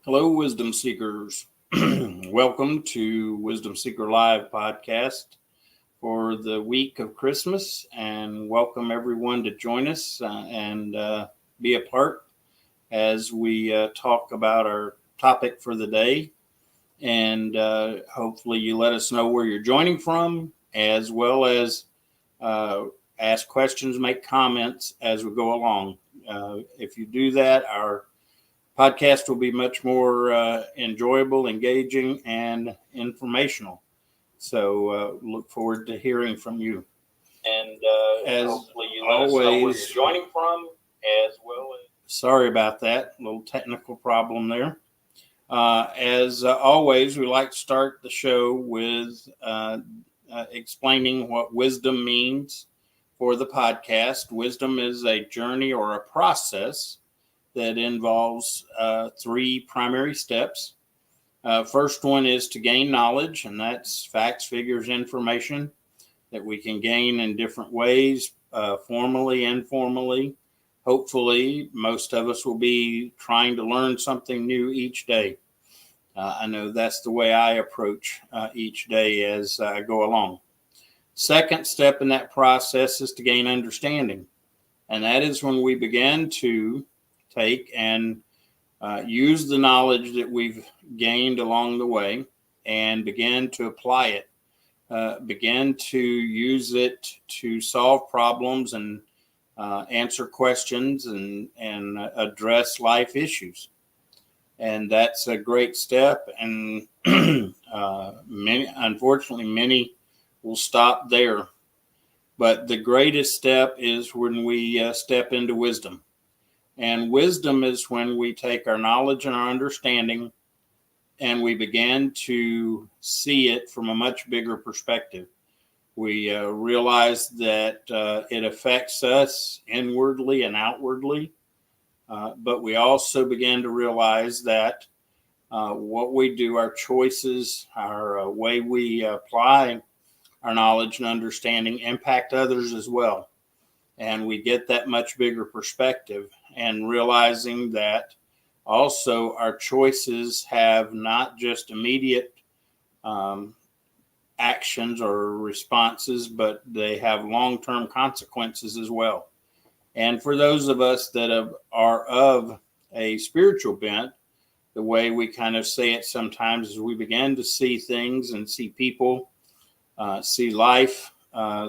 Hello, Wisdom Seekers. Welcome to Wisdom Seeker Live podcast for the week of Christmas, and welcome everyone to join us and be a part as we talk about our topic for the day. And hopefully you let us know where you're joining from, as well as ask questions, make comments as we go along. If you do that, our podcast will be much more enjoyable, engaging, and informational. So look forward to hearing from you. And as hopefully you let us know where you're joining from, as well as. Sorry about that, a little technical problem there. As always, we like to start the show with explaining what wisdom means for the podcast. Wisdom is a journey or a process that involves three primary steps. First one is to gain knowledge, and that's facts, figures, information that we can gain in different ways, formally, informally. Hopefully, most of us will be trying to learn something new each day. I know that's the way I approach each day as I go along. Second step in that process is to gain understanding, and that is when we begin to take and use the knowledge that we've gained along the way and begin to apply it, begin to use it to solve problems and answer questions and address life issues. And that's a great step. And unfortunately, many will stop there. But the greatest step is when we step into wisdom. And wisdom is when we take our knowledge and our understanding and we begin to see it from a much bigger perspective. We realize that it affects us inwardly and outwardly, but we also begin to realize that what we do, our choices, our way we apply our knowledge and understanding impact others as well. And we get that much bigger perspective, and realizing that also our choices have not just immediate actions or responses, but they have long-term consequences as well. And for those of us that are of a spiritual bent, the way we kind of say it sometimes is we begin to see things and see people, see life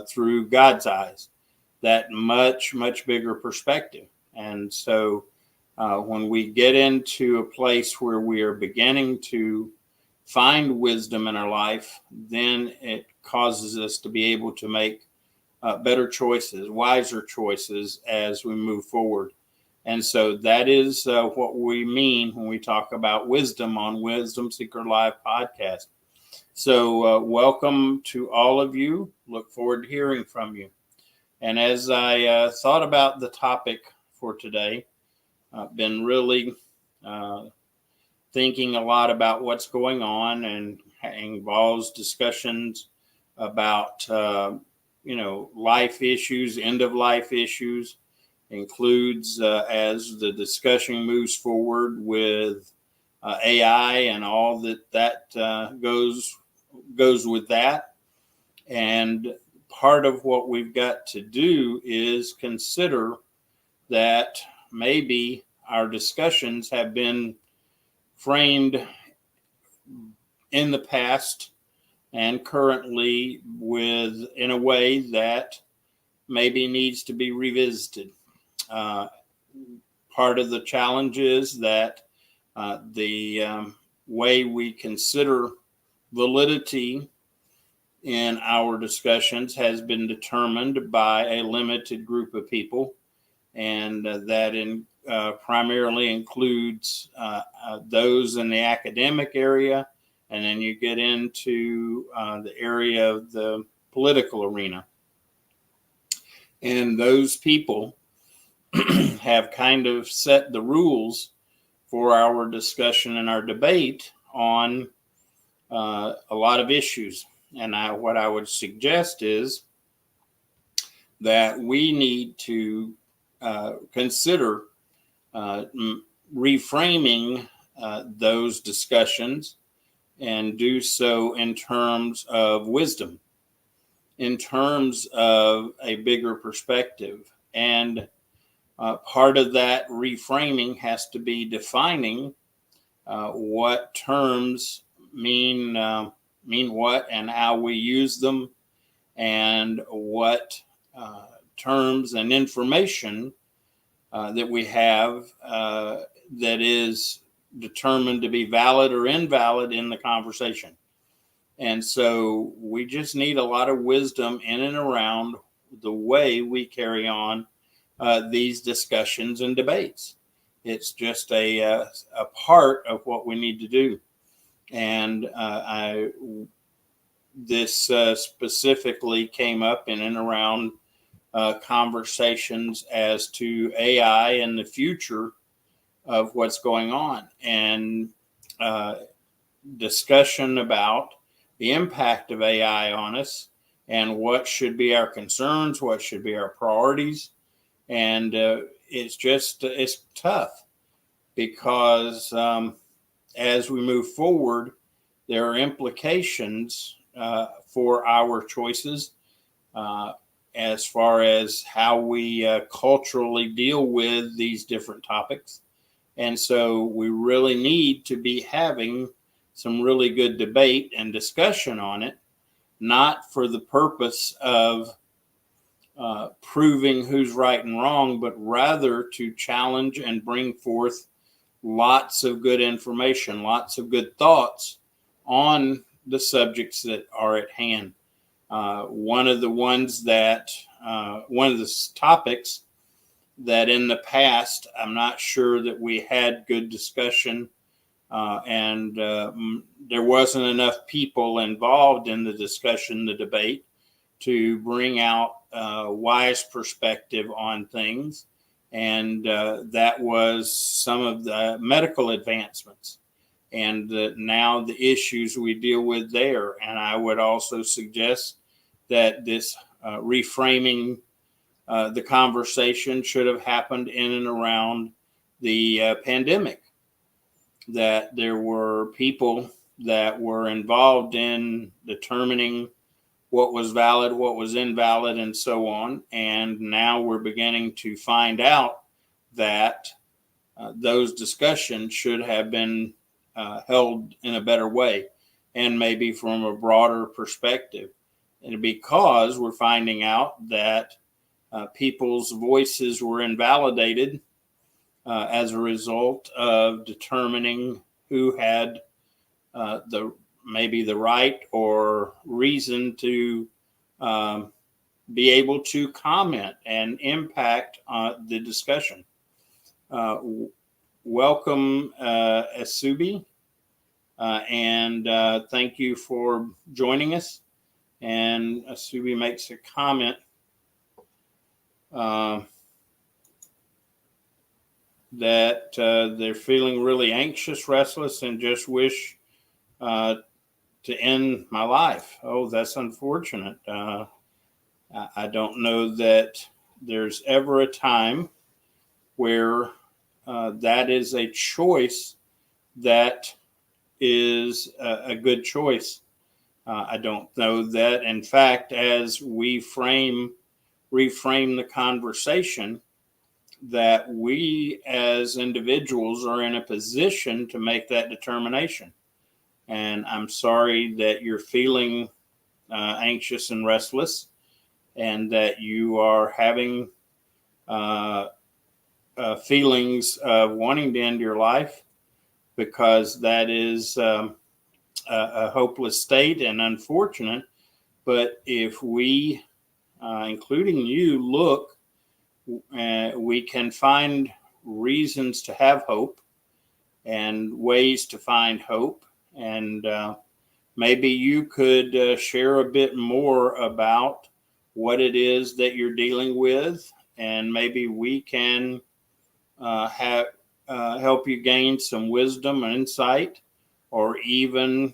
through God's eyes. That much bigger perspective. And so when we get into a place where we are beginning to find wisdom in our life, then it causes us to be able to make better choices, wiser choices as we move forward. And so that is what we mean when we talk about wisdom on Wisdom Seeker Live podcast. So welcome to all of you. Look forward to hearing from you. And as I thought about the topic for today, I've been really thinking a lot about what's going on, and involves discussions about, life issues, end of life issues, includes as the discussion moves forward with AI and all that goes with that. And part of what we've got to do is consider that maybe our discussions have been framed in the past and currently in a way that maybe needs to be revisited. Part of the challenge is that the way we consider validity in our discussions has been determined by a limited group of people, and that primarily includes those in the academic area, and then you get into the area of the political arena. And those people have kind of set the rules for our discussion and our debate on a lot of issues. And what I would suggest is that we need to consider reframing those discussions and do so in terms of wisdom, in terms of a bigger perspective. And part of that reframing has to be defining what terms mean what and how we use them, and what terms and information that we have that is determined to be valid or invalid in the conversation. And so we just need a lot of wisdom in and around the way we carry on these discussions and debates. It's just a part of what we need to do. And this specifically came up in and around conversations as to AI and the future of what's going on, and discussion about the impact of AI on us and what should be our concerns, what should be our priorities. And it's tough because as we move forward, there are implications for our choices as far as how we culturally deal with these different topics. And so we really need to be having some really good debate and discussion on it, not for the purpose of proving who's right and wrong, but rather to challenge and bring forth lots of good information, lots of good thoughts on the subjects that are at hand. One of the topics that in the past, I'm not sure that we had good discussion, and there wasn't enough people involved in the discussion, the debate, to bring out a wise perspective on things. And that was some of the medical advancements and now the issues we deal with there. And I would also suggest that this reframing the conversation should have happened in and around the pandemic, that there were people that were involved in determining what was valid, what was invalid, and so on. And now we're beginning to find out that those discussions should have been held in a better way and maybe from a broader perspective. And because we're finding out that people's voices were invalidated as a result of determining who had maybe the right or reason to be able to comment and impact the discussion. Welcome, Asubi, and thank you for joining us. And Asubi makes a comment that they're feeling really anxious, restless, and just wish to end my life. Oh, that's unfortunate. I don't know that there's ever a time where that is a choice that is a good choice. I don't know that, in fact, as we reframe the conversation, that we as individuals are in a position to make that determination. And I'm sorry that you're feeling anxious and restless, and that you are having feelings of wanting to end your life, because that is a hopeless state and unfortunate. But if we, including you, look, we can find reasons to have hope and ways to find hope. And maybe you could share a bit more about what it is that you're dealing with, and maybe we can help you gain some wisdom and insight, or even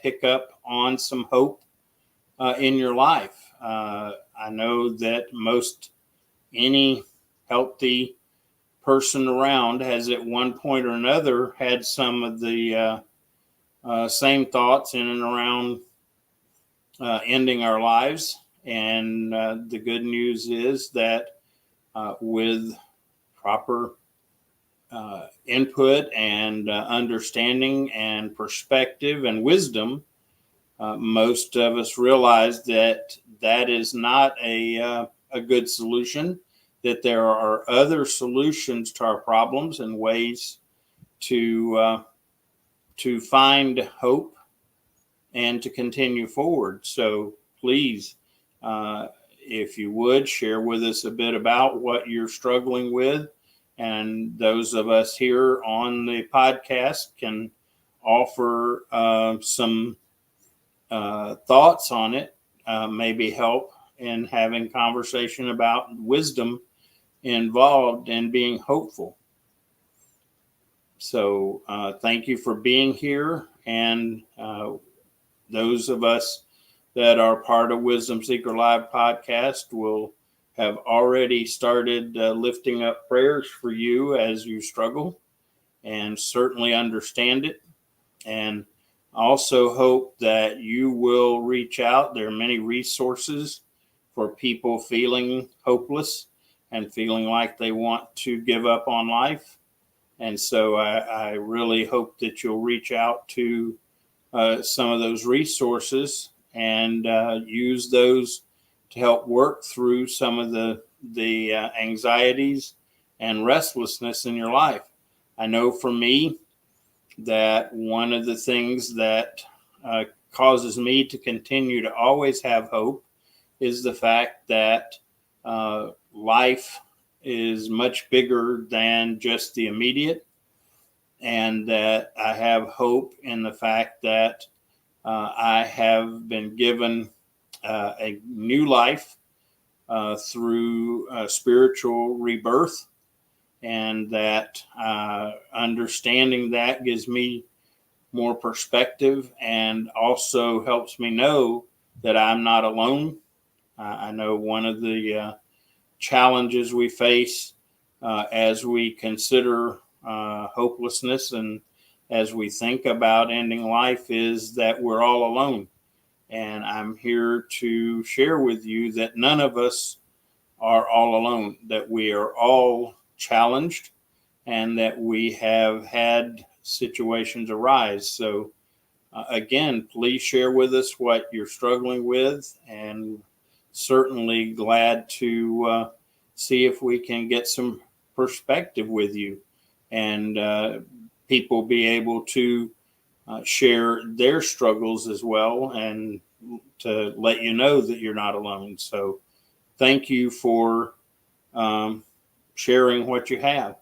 pick up on some hope in your life. I know that any healthy person around has at one point or another had some of the same thoughts in and around ending our lives. And the good news is that with proper input and understanding and perspective and wisdom, most of us realize that that is not a good solution, that there are other solutions to our problems and ways to find hope and to continue forward. So please, if you would, share with us a bit about what you're struggling with. And those of us here on the podcast can offer some thoughts on it, maybe help in having conversation about wisdom involved in being hopeful. So thank you for being here. And those of us that are part of Wisdom Seeker Live podcast will have already started lifting up prayers for you as you struggle, and certainly understand it. And also hope that you will reach out. There are many resources for people feeling hopeless and feeling like they want to give up on life. And so I really hope that you'll reach out to some of those resources and use those to help work through some of the anxieties and restlessness in your life. I know for me that one of the things that causes me to continue to always have hope is the fact that life is much bigger than just the immediate, and that I have hope in the fact that I have been given a new life through spiritual rebirth, and that understanding that gives me more perspective and also helps me know that I'm not alone. I know one of the challenges we face as we consider hopelessness and as we think about ending life is that we're all alone. And I'm here to share with you that none of us are all alone, that we are all challenged and that we have had situations arise. So again, please share with us what you're struggling with, and certainly glad to see if we can get some perspective with you and people be able to share their struggles as well, and to let you know that you're not alone. So thank you for sharing what you have.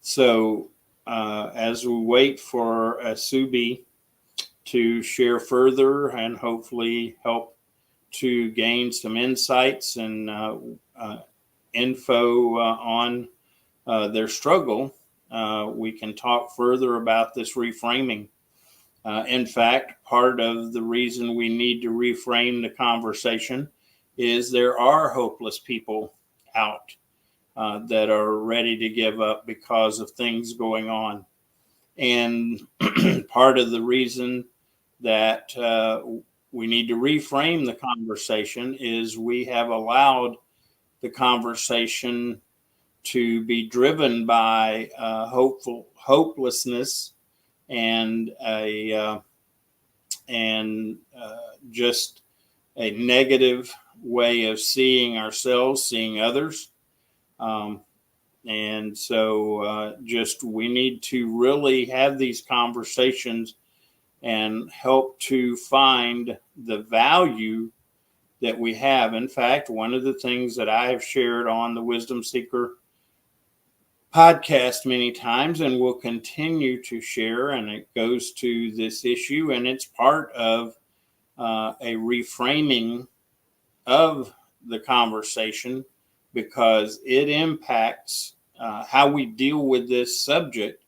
So as we wait for Subi to share further and hopefully help to gain some insights and info on their struggle, we can talk further about this reframing. In fact, part of the reason we need to reframe the conversation is there are hopeless people out that are ready to give up because of things going on. And part of the reason that we need to reframe the conversation is we have allowed the conversation to be driven by hopelessness and just a negative way of seeing ourselves, seeing others. And so just we need to really have these conversations and help to find the value that we have. In fact, one of the things that I have shared on the Wisdom Seeker podcast many times and will continue to share, and it goes to this issue, and it's part of a reframing of the conversation, because it impacts how we deal with this subject,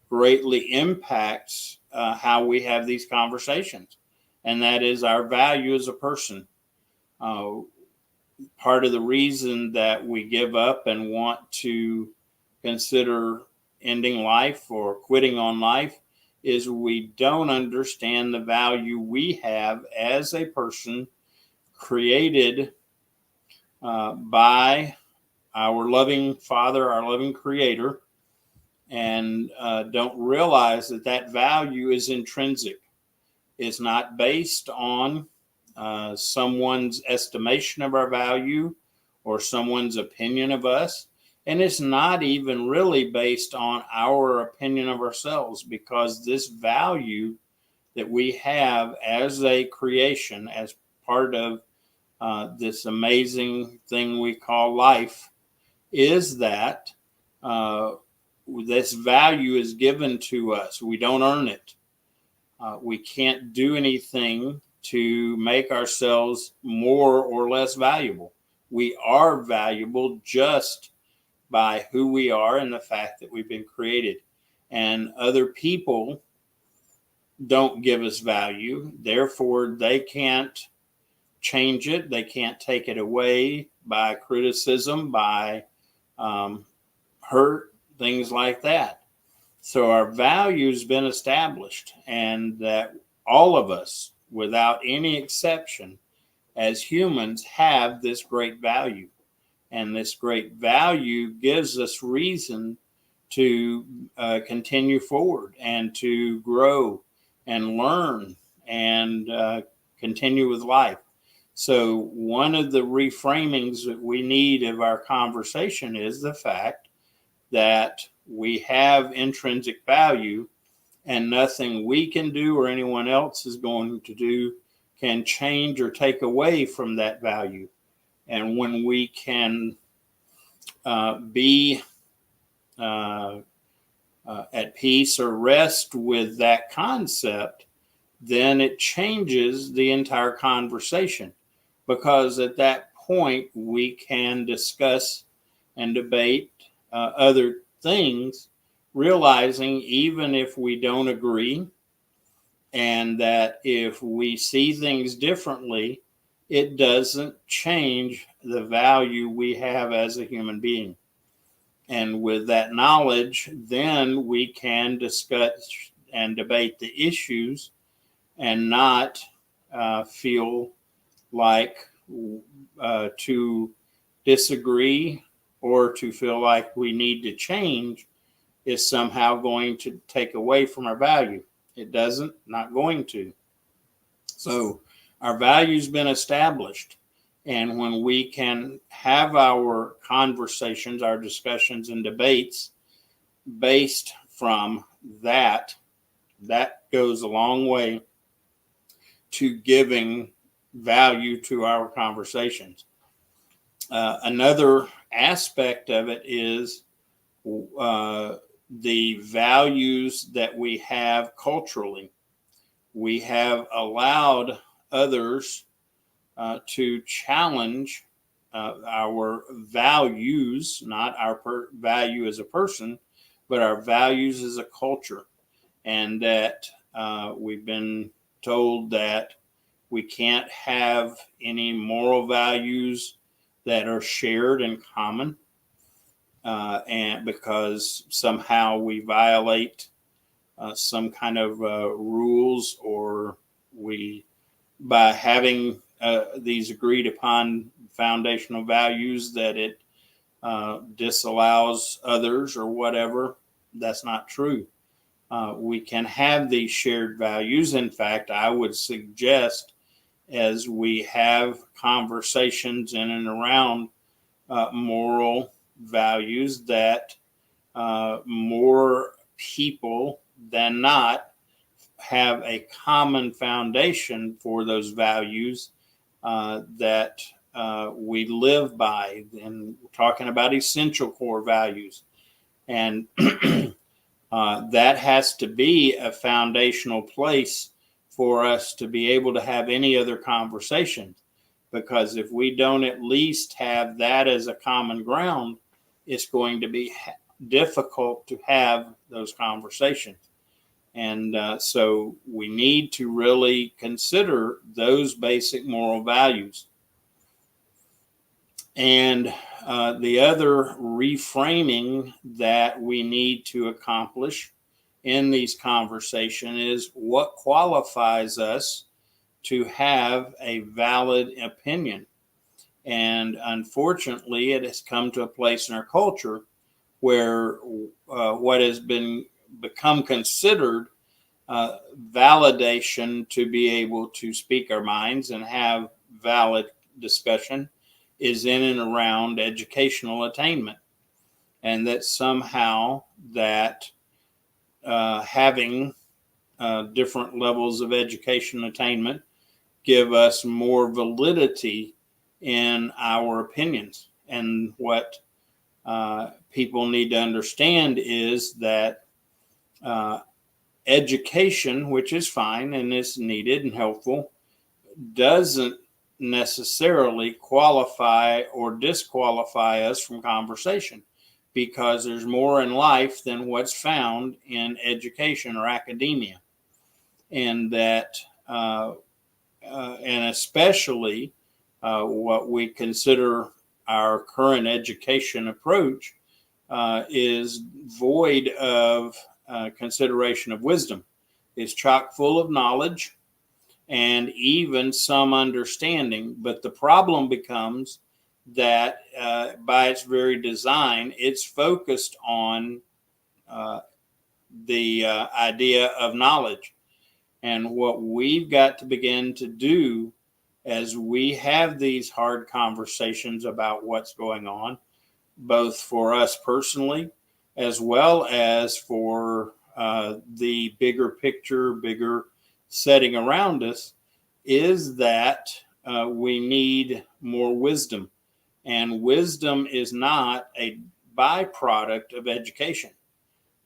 greatly impacts how we have these conversations, and that is our value as a person. Part of the reason that we give up and want to consider ending life or quitting on life is we don't understand the value we have as a person created by our loving Father, our loving Creator, and don't realize that that value is intrinsic. It's not based on someone's estimation of our value or someone's opinion of us. And it's not even really based on our opinion of ourselves, because this value that we have as a creation, as part of this amazing thing we call life, is that this value is given to us. We don't earn it. We can't do anything to make ourselves more or less valuable. We are valuable just by who we are and the fact that we've been created. And other people don't give us value. Therefore, they can't change it. They can't take it away by criticism, by hurt, things like that. So our value's been established, and that all of us, without any exception, as humans, have this great value. And this great value gives us reason to continue forward and to grow and learn and continue with life. So one of the reframings that we need of our conversation is the fact that we have intrinsic value, and nothing we can do or anyone else is going to do can change or take away from that value. And when we can be at peace or rest with that concept, then it changes the entire conversation, because at that point we can discuss and debate other things, realizing even if we don't agree, and that if we see things differently, it doesn't change the value we have as a human being. And with that knowledge, then we can discuss and debate the issues and not feel like to disagree or to feel like we need to change is somehow going to take away from our value. It doesn't, not going to. So our value's been established. And when we can have our conversations, our discussions and debates based from that, that goes a long way to giving value to our conversations. Another aspect of it is the values that we have culturally. We have allowed others to challenge our values, not our value as a person, but our values as a culture. And that we've been told that we can't have any moral values that are shared in common, and because somehow we violate some kind of rules, or we, by having these agreed upon foundational values, that it disallows others or whatever. That's not true. We can have these shared values. In fact, I would suggest, as we have conversations in and around moral values, that more people than not have a common foundation for those values that we live by. And we're talking about essential core values. And that has to be a foundational place for us to be able to have any other conversation. Because if we don't at least have that as a common ground, it's going to be difficult to have those conversations. And so we need to really consider those basic moral values. And The other reframing that we need to accomplish in these conversations is what qualifies us to have a valid opinion. And unfortunately, it has come to a place in our culture where what has become considered validation to be able to speak our minds and have valid discussion is in and around educational attainment, and that somehow that having different levels of education attainment give us more validity in our opinions. And what people need to understand is that education, which is fine and is needed and helpful, doesn't necessarily qualify or disqualify us from conversation, because there's more in life than what's found in education or academia. And that, and especially what we consider our current education approach is void of consideration of wisdom. It's chock full of knowledge and even some understanding. But the problem becomes that by its very design, it's focused on the idea of knowledge. And what we've got to begin to do as we have these hard conversations about what's going on, both for us personally, as well as for the bigger picture, bigger setting around us, is that we need more wisdom. And wisdom is not a byproduct of education.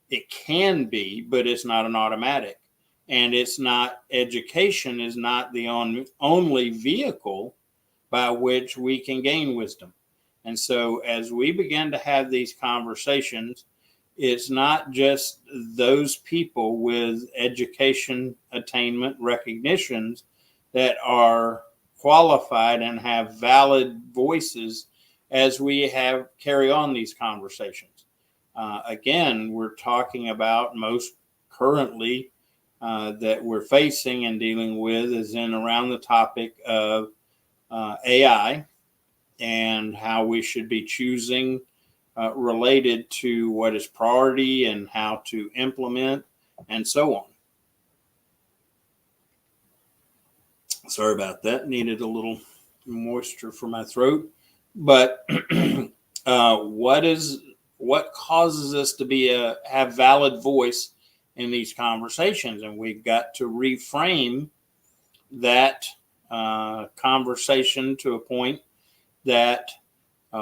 It can be, but it's not an automatic. And it's not, education is not the only vehicle by which we can gain wisdom. And so as we begin to have these conversations, it's not just those people with education attainment recognitions that are qualified and have valid voices as we carry on these conversations. Again, we're talking about most currently that we're facing and dealing with is in around the topic of AI and how we should be choosing related to what is priority and how to implement and so on. Sorry about that. Needed a little moisture for my throat. But what causes us to have valid voice in these conversations? And we've got to reframe that conversation to a point that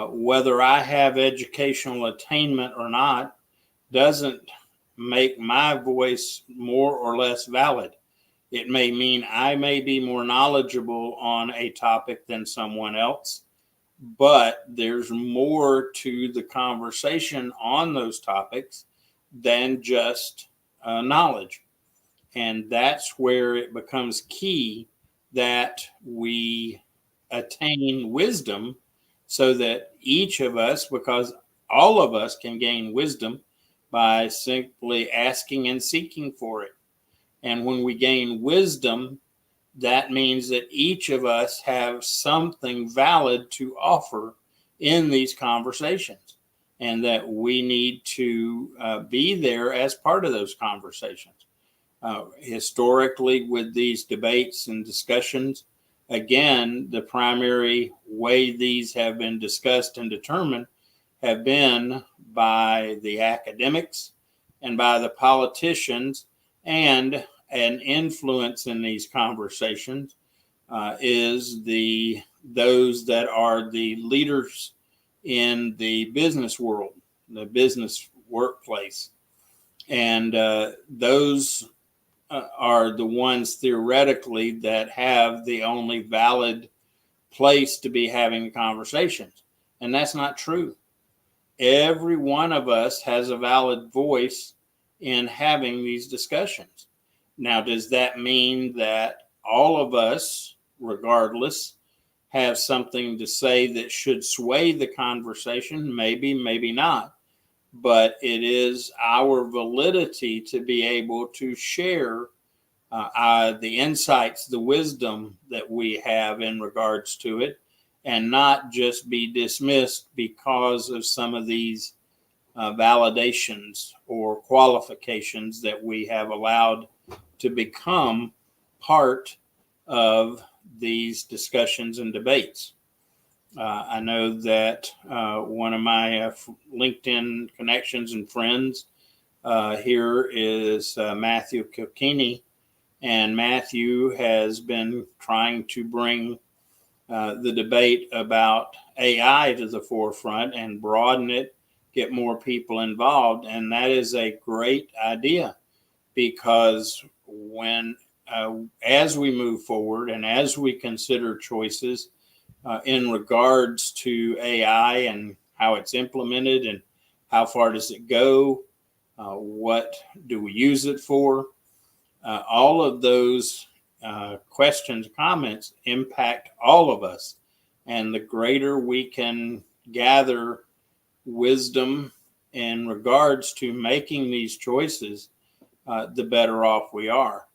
whether I have educational attainment or not doesn't make my voice more or less valid. It may mean I may be more knowledgeable on a topic than someone else, but there's more to the conversation on those topics than just knowledge. And that's where it becomes key that we attain wisdom, so that each of us, because all of us can gain wisdom by simply asking and seeking for it. And when we gain wisdom, that means that each of us have something valid to offer in these conversations, and that we need to be there as part of those conversations. Historically, with these debates and discussions, again, the primary way these have been discussed and determined have been by the academics and by the politicians, and an influence in these conversations is those that are the leaders in the business world, the business workplace. And those are the ones theoretically that have the only valid place to be having conversations. And that's not true. Every one of us has a valid voice in having these discussions. Now, does that mean that all of us, regardless, have something to say that should sway the conversation, maybe, maybe not. But it is our validity to be able to share the insights, the wisdom that we have in regards to it, and not just be dismissed because of some of these validations or qualifications that we have allowed to become part of these discussions and debates. I know that one of my LinkedIn connections and friends here is Matthew Kilkenny, and Matthew has been trying to bring the debate about AI to the forefront and broaden it, get more people involved. And that is a great idea, because when as we move forward and as we consider choices in regards to AI and how it's implemented and how far does it go, what do we use it for, all of those questions, comments impact all of us. And the greater we can gather wisdom in regards to making these choices, the better off we are.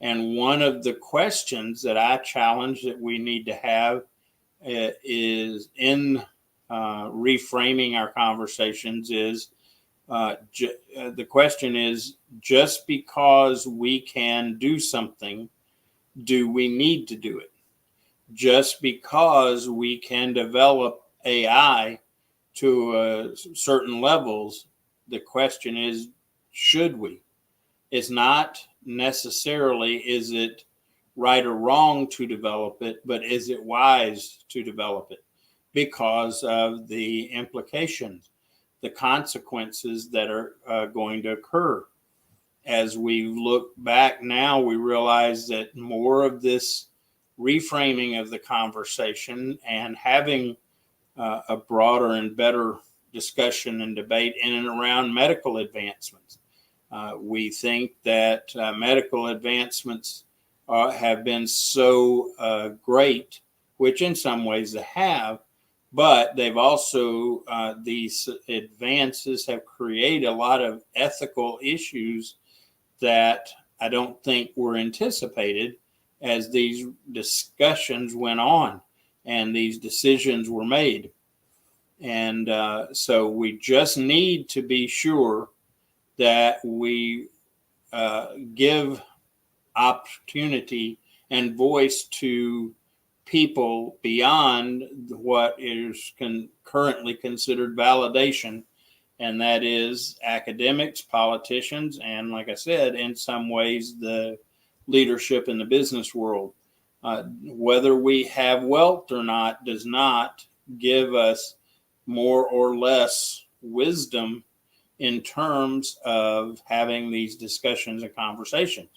And one of the questions that I challenge that we need to have is in reframing our conversations is the question is, just because we can do something, do we need to do it? Just because we can develop AI to certain levels, the question is, should we? It's not necessarily, is it right or wrong to develop it, but is it wise to develop it because of the implications, the consequences that are going to occur. As we look back now, we realize that more of this reframing of the conversation and having a broader and better discussion and debate in and around medical advancements. We think that medical advancements have been so great, which in some ways they have, but they've also, these advances have created a lot of ethical issues that I don't think were anticipated as these discussions went on and these decisions were made. And so we just need to be sure that we give opportunity and voice to people beyond what is currently considered validation, and that is academics, politicians, and like I said, in some ways, the leadership in the business world. Whether we have wealth or not does not give us more or less wisdom in terms of having these discussions and conversations.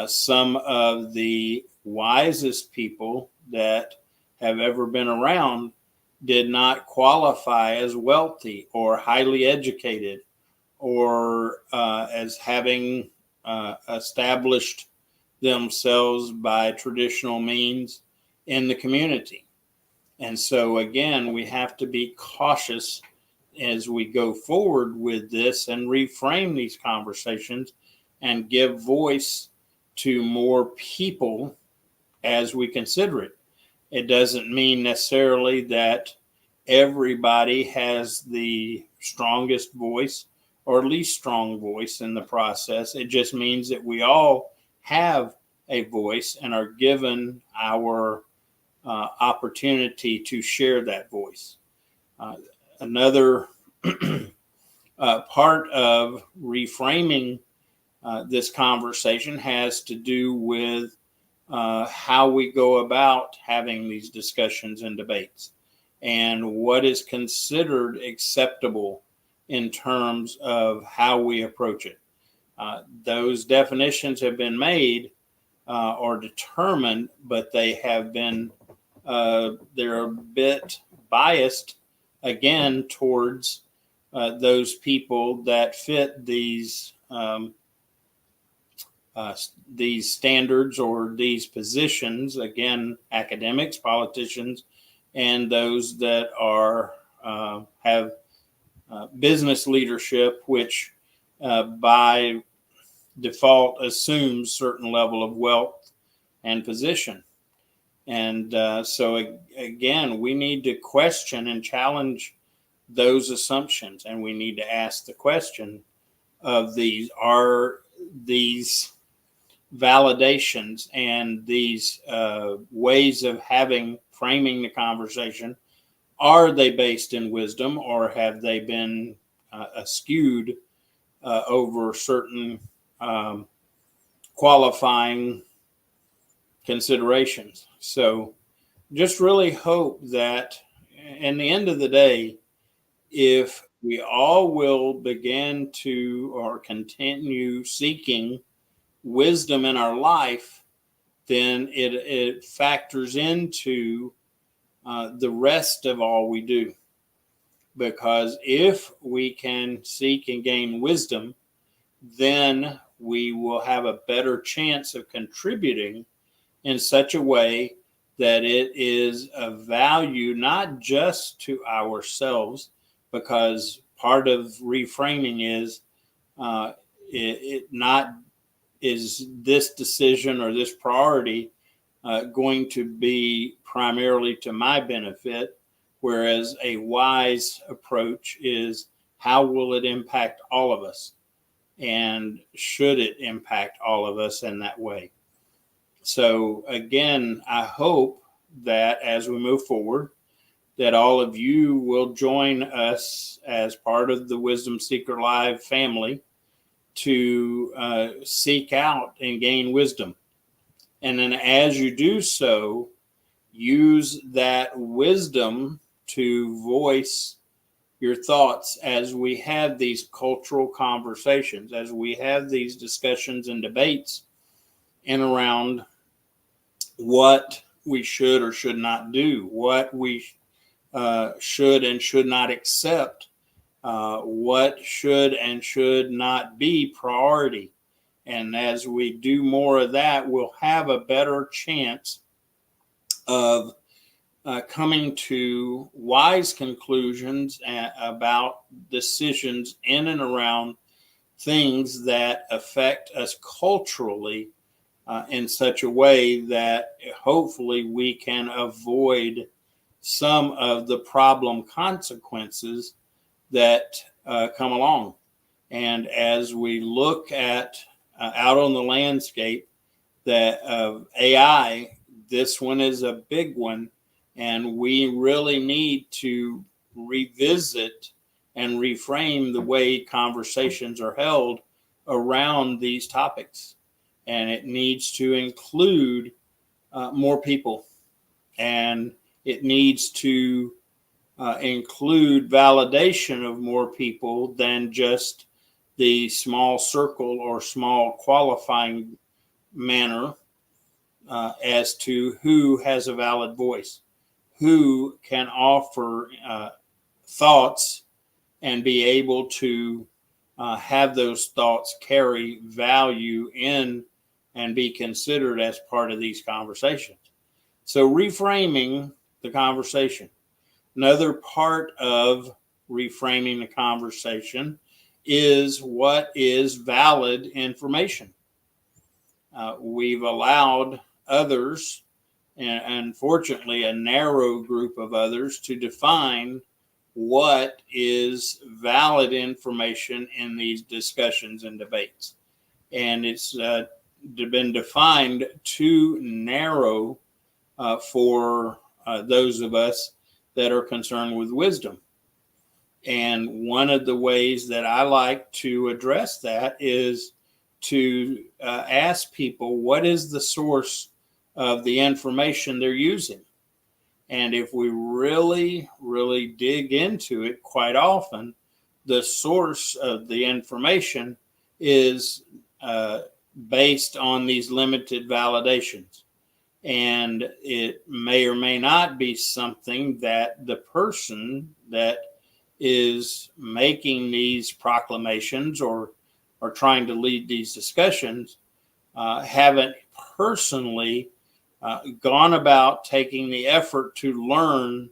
Some of the wisest people that have ever been around did not qualify as wealthy or highly educated or as having established themselves by traditional means in the community. And so, again, we have to be cautious as we go forward with this and reframe these conversations and give voice to more people as we consider it. It doesn't mean necessarily that everybody has the strongest voice or least strong voice in the process. It just means that we all have a voice and are given our opportunity to share that voice. Another part of reframing this conversation has to do with how we go about having these discussions and debates and what is considered acceptable in terms of how we approach it. Those definitions have been made or determined, but they have been, they're a bit biased again towards those people that fit these these standards or these positions, again, academics, politicians, and those that are have business leadership, which by default assumes certain level of wealth and position. And so again, we need to question and challenge those assumptions, and we need to ask the question of are these validations and these ways of framing the conversation, are they based in wisdom, or have they been skewed over certain qualifying considerations? So just really hope that in the end of the day, if we all will begin to or continue seeking wisdom in our life, then it factors into the rest of all we do. Because if we can seek and gain wisdom, then we will have a better chance of contributing in such a way that it is of value not just to ourselves, because part of reframing is is this decision or this priority going to be primarily to my benefit, whereas a wise approach is how will it impact all of us, and should it impact all of us in that way. So again, I hope that as we move forward, that all of you will join us as part of the Wisdom Seeker Live family to seek out and gain wisdom. And then as you do so, use that wisdom to voice your thoughts as we have these cultural conversations, as we have these discussions and debates in around what we should or should not do, what we should and should not accept, what should and should not be priority. And as we do more of that, we'll have a better chance of coming to wise conclusions about decisions in and around things that affect us culturally in such a way that hopefully we can avoid some of the problem consequences that come along. And as we look at out on the landscape that of AI, this one is a big one, and we really need to revisit and reframe the way conversations are held around these topics. And it needs to include more people, and it needs to include validation of more people than just the small circle or small qualifying manner as to who has a valid voice, who can offer thoughts and be able to have those thoughts carry value in and be considered as part of these conversations. So reframing the conversation. Another part of reframing the conversation is what is valid information. We've allowed others, and unfortunately a narrow group of others, to define what is valid information in these discussions and debates. And it's been defined too narrow for those of us that are concerned with wisdom. And one of the ways that I like to address that is to ask people, what is the source of the information they're using? And if we really, really dig into it, quite often, the source of the information is based on these limited validations. And it may or may not be something that the person that is making these proclamations or trying to lead these discussions haven't personally gone about taking the effort to learn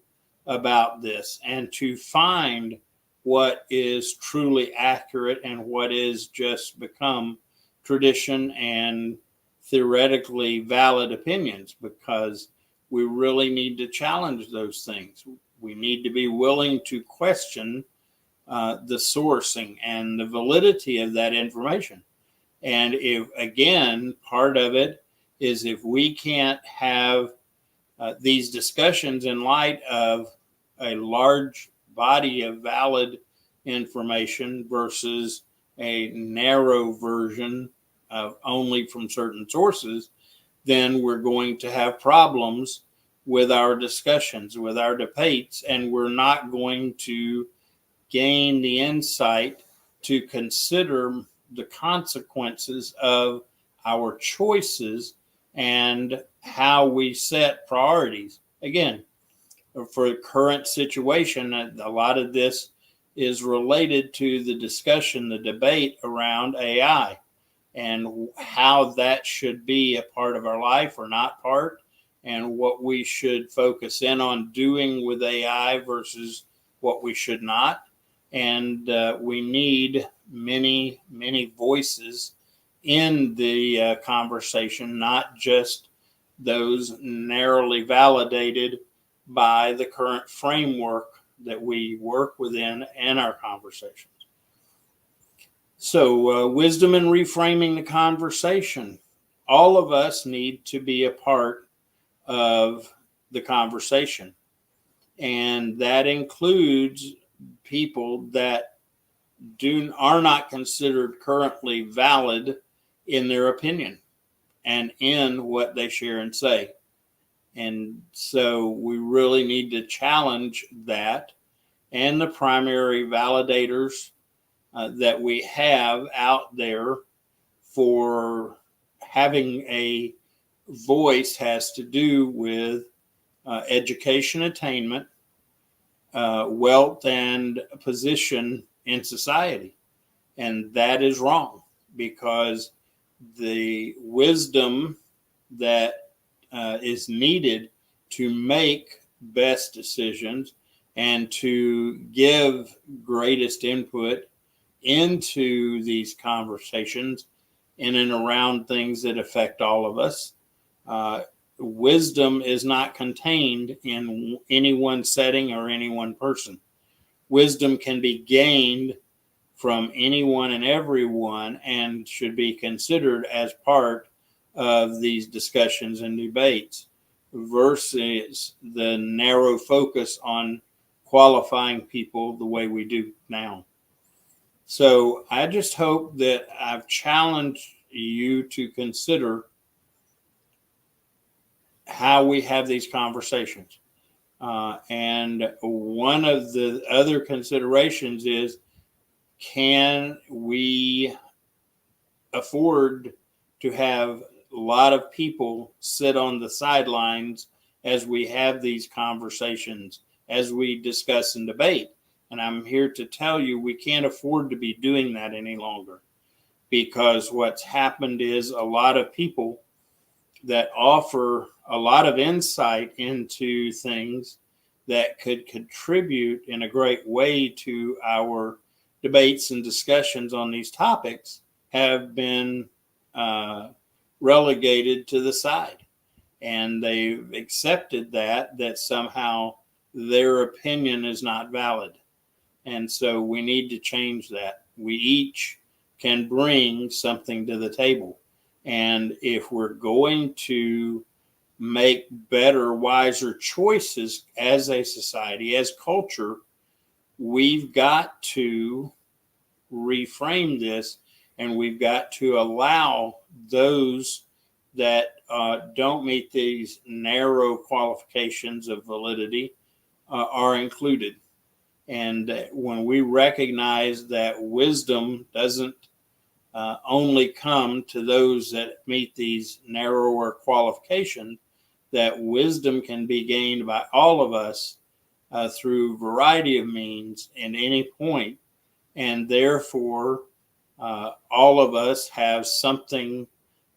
about this and to find what is truly accurate and what is just become tradition and theoretically valid opinions, because we really need to challenge those things. We need to be willing to question the sourcing and the validity of that information. And if, again, part of it is if we can't have these discussions in light of a large body of valid information versus a narrow version of only from certain sources, then we're going to have problems with our discussions, with our debates, and we're not going to gain the insight to consider the consequences of our choices and how we set priorities. Again, for the current situation, a lot of this is related to the discussion, the debate around AI and how that should be a part of our life or not part, and what we should focus in on doing with AI versus what we should not. And we need many, many voices in the conversation, not just those narrowly validated by the current framework that we work within in our conversations. So, wisdom in reframing the conversation. All of us need to be a part of the conversation, and that includes people that are not considered currently valid in their opinion and in what they share and say. And so we really need to challenge that, and the primary validators that we have out there for having a voice has to do with education attainment, wealth, and position in society. And that is wrong, because the wisdom that is needed to make best decisions and to give greatest input into these conversations in and around things that affect all of us. Wisdom is not contained in any one setting or any one person. Wisdom can be gained from anyone and everyone and should be considered as part of these discussions and debates versus the narrow focus on qualifying people the way we do now. So I just hope that I've challenged you to consider how we have these conversations. And one of the other considerations is, can we afford to have a lot of people sit on the sidelines as we have these conversations, as we discuss and debate? And I'm here to tell you we can't afford to be doing that any longer, because what's happened is a lot of people that offer a lot of insight into things that could contribute in a great way to our debates and discussions on these topics have been relegated to the side. And they've accepted that somehow their opinion is not valid. And so we need to change that. We each can bring something to the table. And if we're going to make better, wiser choices as a society, as culture, we've got to reframe this, and we've got to allow those that don't meet these narrow qualifications of validity are included. And when we recognize that wisdom doesn't only come to those that meet these narrower qualifications, that wisdom can be gained by all of us through a variety of means at any point. And therefore, all of us have something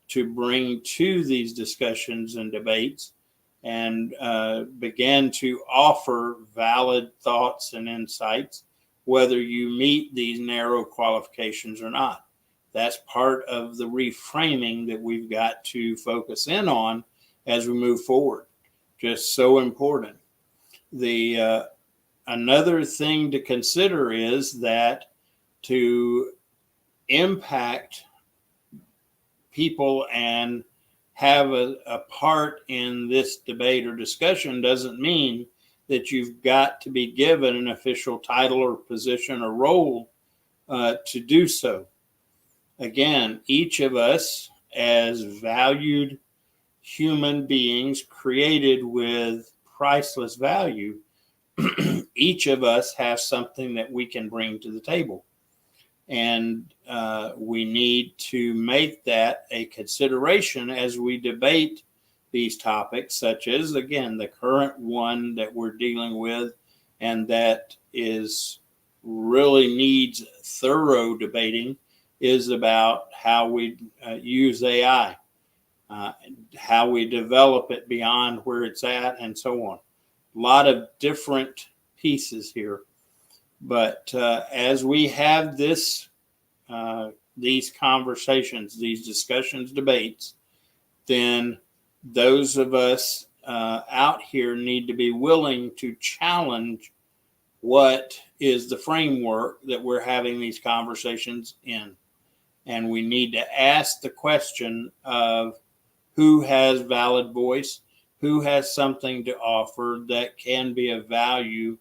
to bring to these discussions and debates, and begin to offer valid thoughts and insights, whether you meet these narrow qualifications or not. That's part of the reframing that we've got to focus in on as we move forward. Just so important. Another thing to consider is that to impact people and have a part in this debate or discussion doesn't mean that you've got to be given an official title or position or role to do so. Again, each of us as valued human beings created with priceless value, each of us has something that we can bring to the table. And we need to make that a consideration as we debate these topics, such as, again, the current one that we're dealing with, and that is really needs thorough debating, is about how we use AI, how we develop it beyond where it's at, and so on. A lot of different pieces here. But as we have these conversations, these discussions, debates, then those of us out here need to be willing to challenge what is the framework that we're having these conversations in. And we need to ask the question of who has valid voice, who has something to offer that can be of value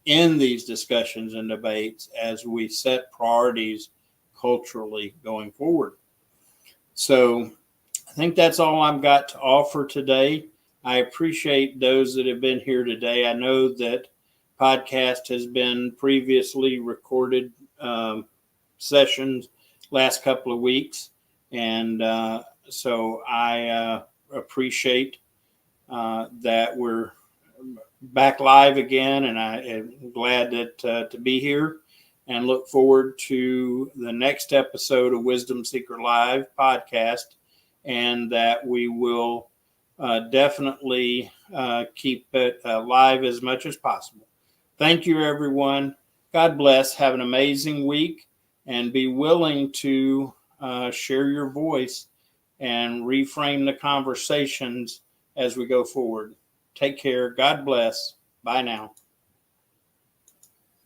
in these discussions and debates as we set priorities culturally going forward. So I think that's all I've got to offer today. I appreciate those that have been here today. I know that podcast has been previously recorded sessions last couple of weeks. And so I appreciate that we're back live again, and I am glad that to be here, and look forward to the next episode of Wisdom Seeker Live podcast, and that we will definitely keep it live as much as possible. Thank you, everyone. God bless. Have an amazing week, and be willing to share your voice and reframe the conversations as we go forward. Take care. God bless. Bye now.